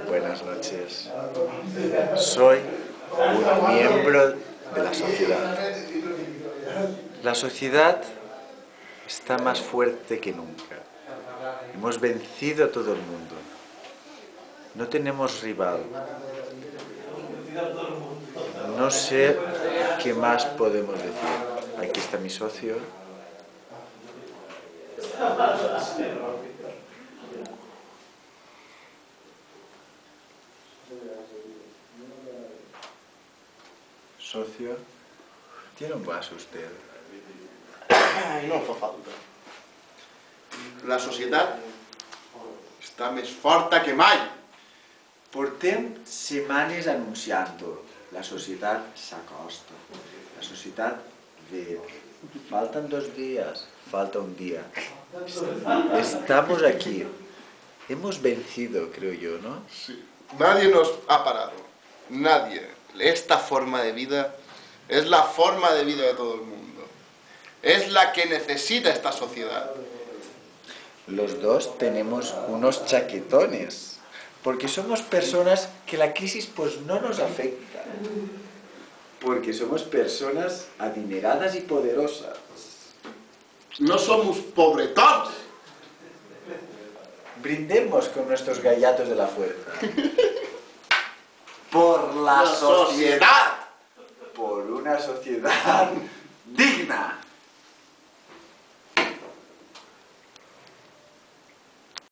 Buenas noches. Soy un miembro de la sociedad. La sociedad está más fuerte que nunca. Hemos vencido a todo el mundo. No tenemos rival. No sé qué más podemos decir. Aquí está mi socio. Socio, tiene un vaso usted. No fa falta. La societat està més forta que mai. Portem setmanes anunciant-ho. La societat s'acosta. La societat ve. Faltan 2 días. Falta un día. Estamos aquí. Hemos vencido, creo yo, ¿no? Sí. Nadie nos ha parado. Nadie. Esta forma de vida es la forma de vida de todo el mundo. Es la que necesita esta sociedad. Los dos tenemos unos chaquetones, porque somos personas que la crisis pues no nos afecta, porque somos personas adineradas y poderosas. No somos pobretons. Brindemos con nuestros gallatos de la fuerza. Por la sociedad. Por una sociedad digna.